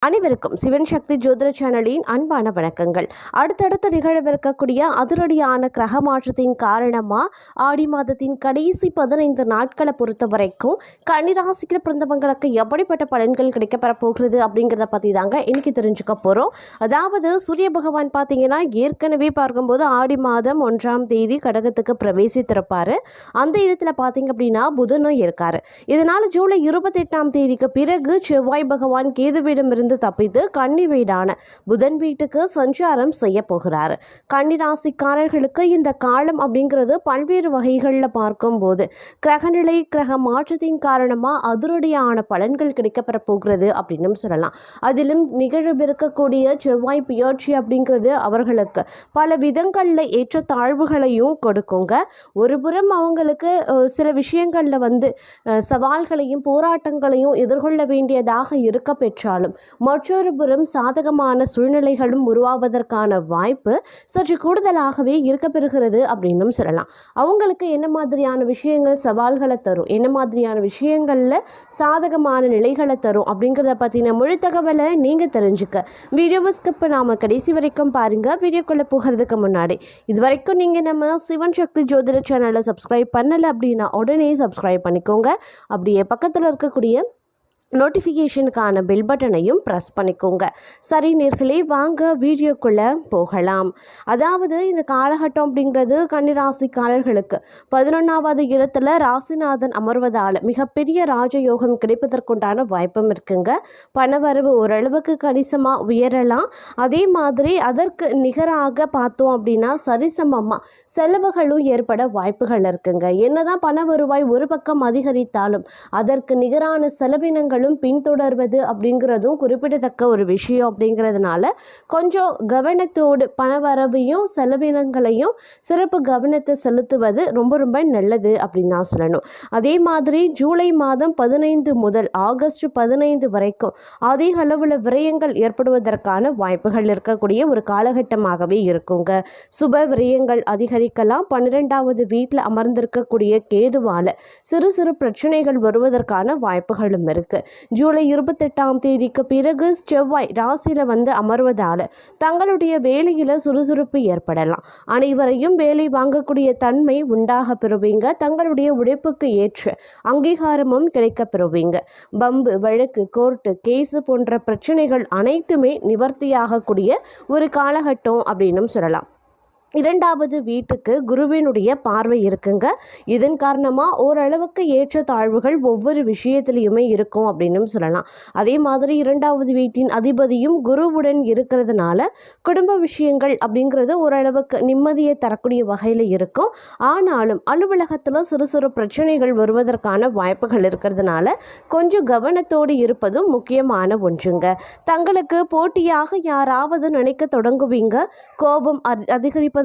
அனைவருக்கும் சிவன் சக்தி ஜோதிட சேனலின் அன்பான வணக்கங்கள். அடுத்தடுத்து நிகழவிருக்கக்கூடிய அதிரடியான கிரக மாற்றத்தின் காரணமாக ஆடி மாதத்தின் கடைசி 15 நாட்களை பொறுத்த வரைக்கும் கன்னிராசியில் பிறந்தவங்களுக்கு எப்படிப்பட்ட பலன்கள் கிடைக்கப்பெற போகிறது அப்படிங்கிறத பற்றி தாங்க இன்னைக்கு தெரிஞ்சுக்க போகிறோம். அதாவது சூரிய பகவான் பார்த்தீங்கன்னா ஏற்கனவே பார்க்கும்போது ஆடி மாதம் 1ஆம் தேதி கடகத்துக்கு பிரவேசித்திருப்பார். அந்த இடத்துல பார்த்தீங்க அப்படின்னா புதனும் இருக்கார். இதனால் ஜூலை 28ஆம் தேதிக்கு பிறகு செவ்வாய் பகவான் கேதுவிடமிருந்து தப்பித்து கன்னி வீடான புதன் வீட்டுக்கு சஞ்சாரம் செய்ய போகிறார். கன்னிராசிக்காரர்களுக்கு இந்த காலம் அப்படிங்கிறது பல்வேறு வகைகளில் பார்க்கும்போது கிரகநிலை கிரக மாற்றத்தின் காரணமாக அதிரடியான பலன்கள் கிடைக்கப்பெற போகிறது அப்படின்னு சொல்லலாம். அதிலும் நிகழவிருக்கக்கூடிய செவ்வாய் பெயர்ச்சி அப்படிங்கிறது அவர்களுக்கு பல விதங்களில் ஏற்ற தாழ்வுகளையும் கொடுக்குங்க. ஒரு புறம் அவங்களுக்கு சில விஷயங்களில் சவால்களையும் போராட்டங்களையும் எதிர்கொள்ள வேண்டியதாக இருக்க பெற்றாலும் மற்றொரு புறம் சாதகமான சூழ்நிலைகளும் உருவாவதற்கான வாய்ப்பு சற்று கூடுதலாகவே இருக்கப்பெறுகிறது அப்படின்னும் சொல்லலாம். அவங்களுக்கு என்ன மாதிரியான விஷயங்கள் சவால்களை தரும், என்ன மாதிரியான விஷயங்களில் சாதகமான நிலைகளை தரும் அப்படிங்கிறத பற்றின முழு தகவலை நீங்கள் தெரிஞ்சுக்க வீடியோவை ஸ்கிப் பண்ணாமல் கடைசி வரைக்கும் பாருங்கள். வீடியோக்குள்ளே போகிறதுக்கு முன்னாடி இது வரைக்கும் நீங்கள் நம்ம சிவன் சக்தி ஜோதிட சேனலை சப்ஸ்கிரைப் பண்ணலை அப்படின்னா உடனே சப்ஸ்கிரைப் பண்ணிக்கோங்க. அப்படியே பக்கத்தில் இருக்கக்கூடிய நோட்டிஃபிகேஷனுக்கான பெல் பட்டனையும் ப்ரெஸ் பண்ணிக்கோங்க. சரி நேர்களே, வாங்க வீடியோக்குள்ளே போகலாம். அதாவது இந்த காலகட்டம் அப்படிங்கிறது கன்னிராசிக்காரர்களுக்கு 11வது இடத்துல ராசிநாதன் அமர்வதால் மிகப்பெரிய ராஜயோகம் கிடைப்பதற்குண்டான வாய்ப்பும் இருக்குங்க. பணவரவு ஓரளவுக்கு கணிசமாக உயரலாம். அதே மாதிரி அதற்கு நிகராக பார்த்தோம் அப்படின்னா சரிசமமாக செலவுகளும் ஏற்பட வாய்ப்புகள் இருக்குங்க. என்னதான் பண வருவாய் ஒரு பக்கம் அதிகரித்தாலும் அதற்கு நிகரான செலவினங்கள் பின்தொடர்வது அப்படிங்கிறதும் குறிப்பிடத்தக்க ஒரு விஷயம். அப்படிங்கிறதுனால கொஞ்சம் கவனத்தோடு பணவரவையும் செலவினங்களையும் சிறப்பு கவனத்தை செலுத்துவது ரொம்ப ரொம்ப நல்லது அப்படின்னு தான் சொல்லணும். அதே மாதிரி ஜூலை மாதம் 15 முதல் ஆகஸ்ட் 15 வரைக்கும் அதிக அளவில் விரயங்கள் ஏற்படுவதற்கான வாய்ப்புகள் இருக்கக்கூடிய ஒரு காலகட்டமாகவே இருக்குங்க. சுப விரயங்கள் அதிகரிக்கலாம். 12வது வீட்டில் அமர்ந்திருக்கக்கூடிய கேதுவால சிறு சிறு பிரச்சனைகள் வருவதற்கான வாய்ப்புகளும் இருக்கு. ஜூலை 28ஆம் தேதிக்கு பிறகு செவ்வாய் ராசியில் அமர்வதால் தங்களுடைய வேலையில் சுறுசுறுப்பு ஏற்படலாம். அனைவரையும் வேலை வாங்கக்கூடிய தன்மை உண்டாக பெறுவீங்க. தங்களுடைய உழைப்புக்கு ஏற்ற அங்கீகாரமும் கிடைக்க பெறுவீங்க. பம்பு வழக்கு கோர்ட்டு கேஸு போன்ற பிரச்சனைகள் அனைத்துமே நிவர்த்தியாகக்கூடிய ஒரு காலகட்டம் அப்படின்னு சொல்லலாம். 2வது வீட்டுக்கு குருவினுடைய பார்வை இருக்குங்க. இதன் காரணமாக ஓரளவுக்கு ஏற்ற தாழ்வுகள் ஒவ்வொரு விஷயத்திலையுமே இருக்கும் அப்படின்னு சொல்லலாம். அதே மாதிரி 2வது வீட்டின் அதிபதியும் குருவுடன் இருக்கிறதுனால குடும்ப விஷயங்கள் அப்படிங்கிறது ஓரளவுக்கு நிம்மதியை தரக்கூடிய வகையில் இருக்கும். ஆனாலும் அலுவலகத்தில் சிறு சிறு பிரச்சனைகள் வருவதற்கான வாய்ப்புகள் இருக்கிறதுனால கொஞ்சம் கவனத்தோடு இருப்பதும் முக்கியமான ஒன்றுங்க. தங்களுக்கு போட்டியாக யாராவது நினைக்க தொடங்குவீங்க. கோபம் அதிகரிப்பதற்கான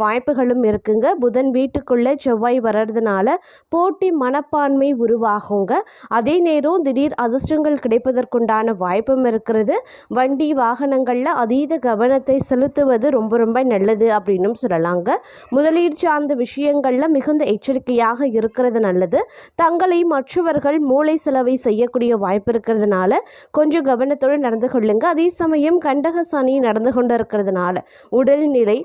வாய்ப்புகளும் இருக்குங்க. புதன் வீட்டுக்குள்ளே செவ்வாய் வர்றதுனால போட்டி மனப்பான்மை உருவாகுங்க. அதே நேரம் திடீர் அதிர்ஷ்டங்கள் கிடைப்பதற்குண்டான வாய்ப்பும் இருக்கிறது. வண்டி வாகனங்களில் அதீத கவனத்தை செலுத்துவது ரொம்ப ரொம்ப நல்லது அப்படின்னு சொல்லலாங்க. முதலீடு சார்ந்த விஷயங்களில் மிகுந்த எச்சரிக்கையாக இருக்கிறது நல்லது. தங்களை மற்றவர்கள் மூளை செலவை செய்யக்கூடிய வாய்ப்பு இருக்கிறதுனால கொஞ்சம் கவனத்தோடு நடந்து கொள்ளுங்க. அதே சமயம் கண்டக சனி நடந்து கொண்டு இருக்கிறதுனால உடல்நிலை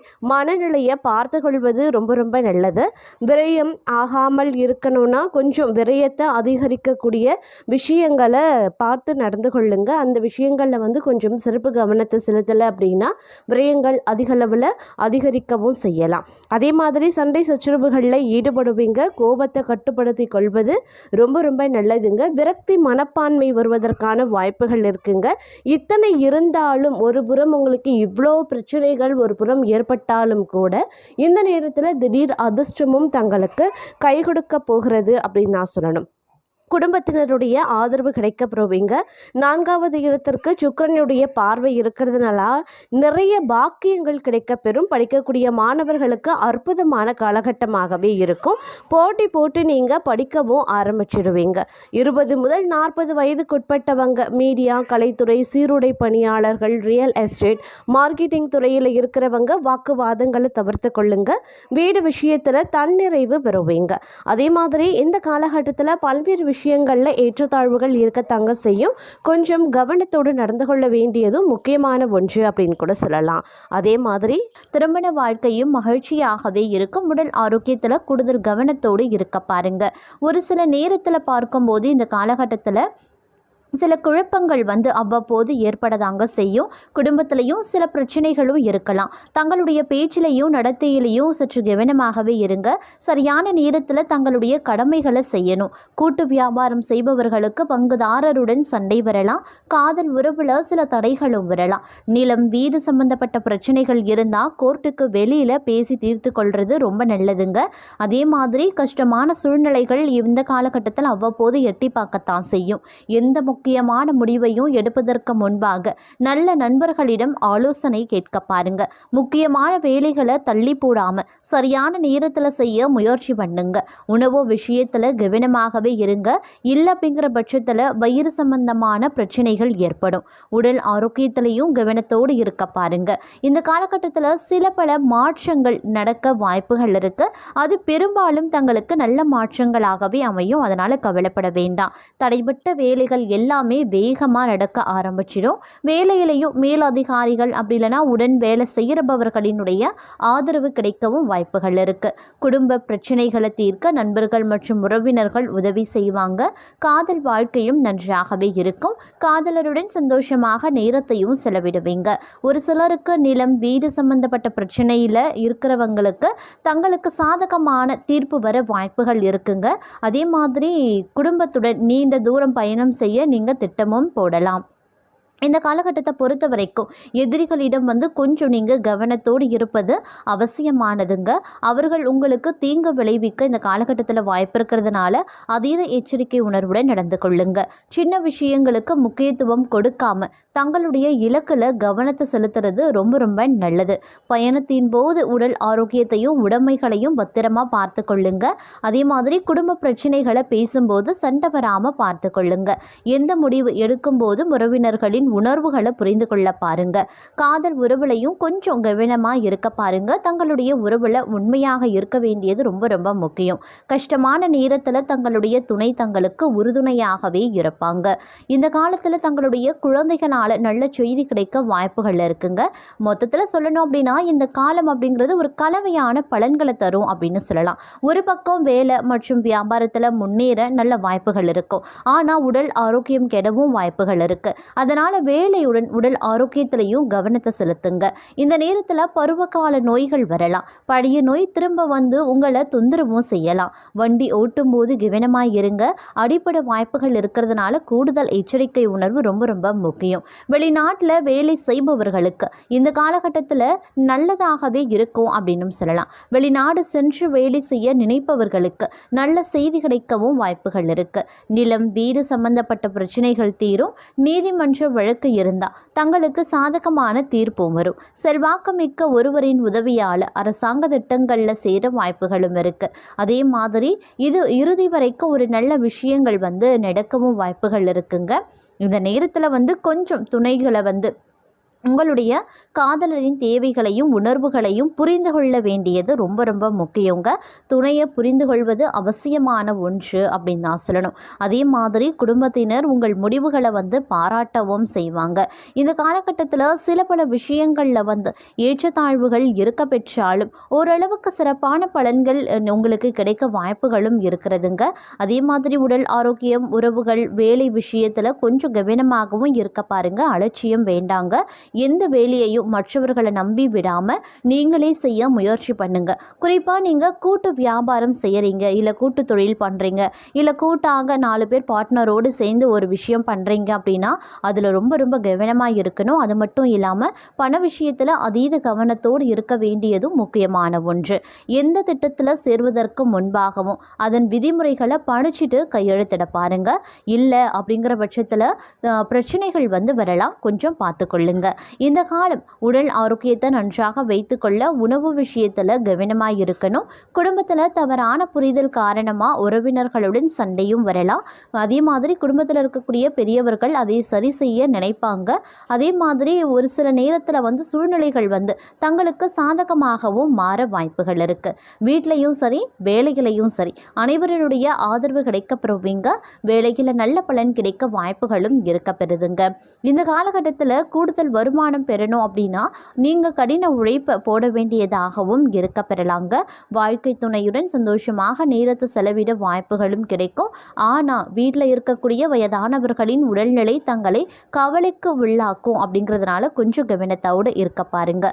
மனநிலையை பார்த்து கொள்வது ரொம்ப ரொம்ப நல்லது. விரயம் ஆகாமல் இருக்கணும்னா கொஞ்சம் விரயத்தை அதிகரிக்கக்கூடிய விஷயங்களை பார்த்து நடந்து கொள்ளுங்க. அந்த விஷயங்களில் கொஞ்சம் சிறப்பு கவனத்தை செலுத்தலை அப்படின்னா விரயங்கள் அதிக அளவில் அதிகரிக்கவும் செய்யலாம். அதே மாதிரி சண்டை சச்சரவுகளில் ஈடுபடுவீங்க. கோபத்தை கட்டுப்படுத்தி கொள்வது ரொம்ப ரொம்ப நல்லதுங்க. விரக்தி மனப்பான்மை வருவதற்கான வாய்ப்புகள் இருக்குங்க. இத்தனை இருந்தாலும் ஒரு புறம் உங்களுக்கு இவ்வளோ பிரச்சனைகள் ஒரு புறம் ஏற்பட்டாலும் கூட இந்த நேரத்தில் திடீர் அதிர்ஷ்டமும் தங்களுக்கு கை கொடுக்க போகிறது அப்படின்னு நான் சொல்லணும். குடும்பத்தினருடைய ஆதரவு கிடைக்க பெறுவீங்க. 4வது இடத்திற்கு சுக்கிரனுடைய பார்வை இருக்கிறதுனால நிறைய பாக்கியங்கள் கிடைக்க பெறும். படிக்கக்கூடிய மாணவர்களுக்கு அற்புதமான காலகட்டமாகவே இருக்கும். போட்டு நீங்கள் படிக்கவும் ஆரம்பிச்சிடுவீங்க. 20 முதல் 40 வயதுக்குட்பட்டவங்க மீடியா, கலைத்துறை, சீருடை பணியாளர்கள், ரியல் எஸ்டேட், மார்க்கெட்டிங் துறையில் இருக்கிறவங்க வாக்குவாதங்களை தவிர்த்து கொள்ளுங்க. வீடு விஷயத்தில் தன்னிறைவு பெறுவீங்க. அதே மாதிரி இந்த காலகட்டத்தில் பல்வேறு விஷயங்களில் ஏற்றத்தாழ்வுகள் இருக்கத்தாங்க செய்யும். கொஞ்சம் கவனத்தோடு நடந்து கொள்ள வேண்டியதும் முக்கியமான ஒன்று அப்படின்னு கூட சொல்லலாம். அதே மாதிரி திருமண வாழ்க்கையும் மகிழ்ச்சியாகவே இருக்கும். உடல் ஆரோக்கியத்தில் கூடுதல் கவனத்தோடு இருக்க பாருங்க. ஒரு சில நேரத்தில் பார்க்கும்போது இந்த காலகட்டத்தில் சில குழப்பங்கள் அவ்வப்போது ஏற்படதாங்க செய்யும். குடும்பத்திலையும் சில பிரச்சனைகளும் இருக்கலாம். தங்களுடைய பேச்சிலையும் நடத்தையிலையும் சற்று கவனமாகவே இருங்க. சரியான நேரத்தில் தங்களுடைய கடமைகளை செய்யணும். கூட்டு வியாபாரம் செய்பவர்களுக்கு பங்குதாரருடன் சண்டை வரலாம். காதல் உறவில் சில தடைகளும் வரலாம். நிலம் வீடு சம்பந்தப்பட்ட பிரச்சனைகள் இருந்தால் கோர்ட்டுக்கு வெளியில் பேசி தீர்த்து கொள்வது ரொம்ப நல்லதுங்க. அதே மாதிரி கஷ்டமான சூழ்நிலைகள் இந்த காலகட்டத்தில் அவ்வப்போது எட்டி பார்க்கத்தான் செய்யும். எந்த முக்கியமான முடிவையும் எடுப்பதற்கு முன்பாக நல்ல நண்பர்களிடம் ஆலோசனை கேட்க பாருங்க. முக்கியமான வேலைகளை தள்ளி போடாம சரியான நேரத்தில் செய்ய முயற்சி பண்ணுங்க. உணவு விஷயத்துல கவனமாகவே இருங்க. இல்லை அப்படிங்கிற பட்சத்தில் வயிறு சம்பந்தமான பிரச்சனைகள் ஏற்படும். உடல் ஆரோக்கியத்திலையும் கவனத்தோடு இருக்க பாருங்க. இந்த காலகட்டத்தில் சில பல மாற்றங்கள் நடக்க வாய்ப்புகள் இருக்கு. அது பெரும்பாலும் தங்களுக்கு நல்ல மாற்றங்களாகவே அமையும். அதனால கவலைப்பட வேண்டாம். தடைபட்ட வேலைகள் எல்லாமே வேகமாக நடக்க ஆரம்பிச்சிடும். வேலையிலையும் மேலதிகாரிகள் அப்படி இல்லைனா உடன் வேலை செய்கிறவர்களினுடைய ஆதரவு கிடைக்கவும் வாய்ப்புகள் இருக்கு. குடும்ப பிரச்சனைகளை தீர்க்க நண்பர்கள் மற்றும் உறவினர்கள் உதவி செய்வாங்க. காதல் வாழ்க்கையும் நன்றாகவே இருக்கும். காதலருடன் சந்தோஷமாக நேரத்தையும் செலவிடுவீங்க. ஒரு சிலருக்கு நிலம் வீடு சம்பந்தப்பட்ட பிரச்சனையில் இருக்கிறவங்களுக்கு தங்களுக்கு சாதகமான தீர்ப்பு வர வாய்ப்புகள் இருக்குங்க. அதே மாதிரி குடும்பத்துடன் நீண்ட தூரம் பயணம் செய்ய நீங்கள் திட்டமும் போடலாம். இந்த காலகட்டத்தை பொறுத்த வரைக்கும் எதிரிகளிடம் கொஞ்சம் நீங்கள் கவனத்தோடு இருப்பது அவசியமானதுங்க. அவர்கள் உங்களுக்கு தீங்கு விளைவிக்க இந்த காலகட்டத்தில் வாய்ப்பு இருக்கிறதுனால அதீத எச்சரிக்கை உணர்வுடன் நடந்து கொள்ளுங்க. சின்ன விஷயங்களுக்கு முக்கியத்துவம் கொடுக்காம தங்களுடைய இலக்கில் கவனத்தை செலுத்துறது ரொம்ப ரொம்ப நல்லது. பயணத்தின் போது உடல் ஆரோக்கியத்தையும் உடைமைகளையும் பத்திரமா பார்த்து கொள்ளுங்க. அதே மாதிரி குடும்ப பிரச்சனைகளை பேசும்போது சண்டை வராமல் பார்த்து கொள்ளுங்க. எந்த முடிவு எடுக்கும் போதும் உறவினர்களின் உணர்வுகளை புரிந்து கொள்ள பாருங்க. காதல் உறவுலையும் கொஞ்சம் கவனமா இருக்க பாருங்க. தங்களுடைய உறவுல உண்மையாக இருக்க வேண்டியது ரொம்ப ரொம்ப முக்கியம். கஷ்டமான நேரத்துல தங்களுடைய துணை தங்களுக்கு உறுதுணையாகவே இருப்பாங்க. இந்த காலத்துல தங்களுடைய குழந்தைகளால நல்ல செய்தி கிடைக்க வாய்ப்புகள் இருக்குங்க. மொத்தத்துல சொல்லணும் அப்படின்னா இந்த காலம் அப்படிங்கிறது ஒரு கலவையான பலன்களை தரும் அப்படின்னு சொல்லலாம். ஒரு பக்கம் வேலை மற்றும் வியாபாரத்துல முன்னேற நல்ல வாய்ப்புகள் இருக்கும். ஆனா உடல் ஆரோக்கியம் கெடவும் வாய்ப்புகள் இருக்கு. அதனால வேலையுடன் உடல் ஆரோக்கியத்திலையும் கவனத்தை செலுத்துங்க. இந்த நேரத்தில் பருவகால நோய்கள் வரலாம். பழைய நோய் திரும்ப உங்களை தொந்தரவும் செய்யலாம். வண்டி ஓட்டும் போது கவனமாக இருங்க. அடிப்படை வாய்ப்புகள் இருக்கிறதுனால கூடுதல் எச்சரிக்கை உணர்வு ரொம்ப ரொம்ப முக்கியம். வெளிநாட்டில் வேலை செய்பவர்களுக்கு இந்த காலகட்டத்தில் நல்லதாகவே இருக்கும் அப்படின்னு சொல்லலாம். வெளிநாடு சென்று வேலை செய்ய நினைப்பவர்களுக்கு நல்ல செய்தி கிடைக்கவும் வாய்ப்புகள் இருக்கு. நிலம் வீடு சம்பந்தப்பட்ட பிரச்சனைகள் தீரும். நீதிமன்ற வழக்கு இருந்தால் தங்களுக்கு சாதகமான தீர்ப்பும் வரும். செல்வாக்கு மிக்க ஒருவரின் உதவியால் அரசாங்க திட்டங்களில் சேர வாய்ப்புகளும் இருக்கு. அதே மாதிரி இது இறுதி வரைக்கும் ஒரு நல்ல விஷயங்கள் நடக்கவும் வாய்ப்புகள் இருக்குங்க. இந்த நேரத்தில் கொஞ்சம் துணைகளை உங்களுடைய காதலரின் தேவைகளையும் உணர்வுகளையும் புரிந்து கொள்ள வேண்டியது ரொம்ப ரொம்ப முக்கியங்க. துணையை புரிந்து கொள்வது அவசியமான ஒன்று அப்படின்னு தான் சொல்லணும். அதே மாதிரி குடும்பத்தினர் உங்கள் முடிவுகளை பாராட்டவும் செய்வாங்க. இந்த காலகட்டத்தில் சில பல விஷயங்களில் ஏற்றத்தாழ்வுகள் இருக்க பெற்றாலும் ஓரளவுக்கு சிறப்பான பலன்கள் உங்களுக்கு கிடைக்க வாய்ப்புகளும் இருக்கிறதுங்க. அதே மாதிரி உடல் ஆரோக்கியம் உறவுகள் வேலை விஷயத்தில் கொஞ்சம் கவனமாகவும் இருக்க பாருங்க. அலட்சியம் வேண்டாங்க. எந்த வேலையையும் மற்றவர்களை நம்பி விடாமல் நீங்களே செய்ய முயற்சி பண்ணுங்க. குறிப்பாக நீங்கள் கூட்டு வியாபாரம் செய்கிறீங்க, இல்லை கூட்டு தொழில் பண்ணுறீங்க, இல்லை கூட்டாக 4 பேர் பார்ட்னரோடு சேர்ந்து ஒரு விஷயம் பண்ணுறீங்க அப்படின்னா அதில் ரொம்ப ரொம்ப கவனமாக இருக்கணும். அது மட்டும் இல்லாமல் பண விஷயத்தில் அதீத கவனத்தோடு இருக்க வேண்டியதும் முக்கியமான ஒன்று. எந்த திட்டத்தில் சேர்வதற்கு முன்பாகவும் அதன் விதிமுறைகளை படிச்சுட்டு கையெழுத்திட பாருங்க. இல்லை அப்படிங்கிற பட்சத்தில் பிரச்சனைகள் வரலாம். கொஞ்சம் பார்த்து கொள்ளுங்க. இந்த காலம் உடல் ஆரோக்கியத்தை நன்றாக வைத்துக்கொள்ள உணவு விஷயத்தில் கவனமாக இருக்கணும். குடும்பத்தில் தவறான புரிதல் காரணமாக உறவினர்களுடன் சண்டையும் வரலாம். அதே மாதிரி குடும்பத்தில் இருக்கக்கூடிய பெரியவர்கள் அதை சரி செய்ய நினைப்பாங்க. அதே மாதிரி ஒரு சில நேரத்தில் சூழ்நிலைகள் தங்களுக்கு சாதகமாகவும் மாற வாய்ப்புகள் இருக்கு. வீட்லையும் சரி வேலையிலையும் சரி அனைவருடைய ஆதரவு கிடைக்கப்பெறுவீங்க. வேலையில் நல்ல பலன் கிடைக்க வாய்ப்புகளும் இருக்க பெறுதுங்க. இந்த காலகட்டத்தில் கூடுதல் வருமானம் பெறணும் அப்படின்னா நீங்கள் கடின உழைப்பை போட வேண்டியதாகவும் இருக்க பெறலாங்க. வாழ்க்கை துணையுடன் சந்தோஷமாக நேரத்தை செலவிட வாய்ப்புகளும் கிடைக்கும். ஆனால் வீட்டில் இருக்கக்கூடிய வயதானவர்களின் உடல்நிலை தங்களை கவலைக்கு உள்ளாக்கும். அப்படிங்கிறதுனால கொஞ்சம் கவனத்தோடு இருக்க பாருங்க.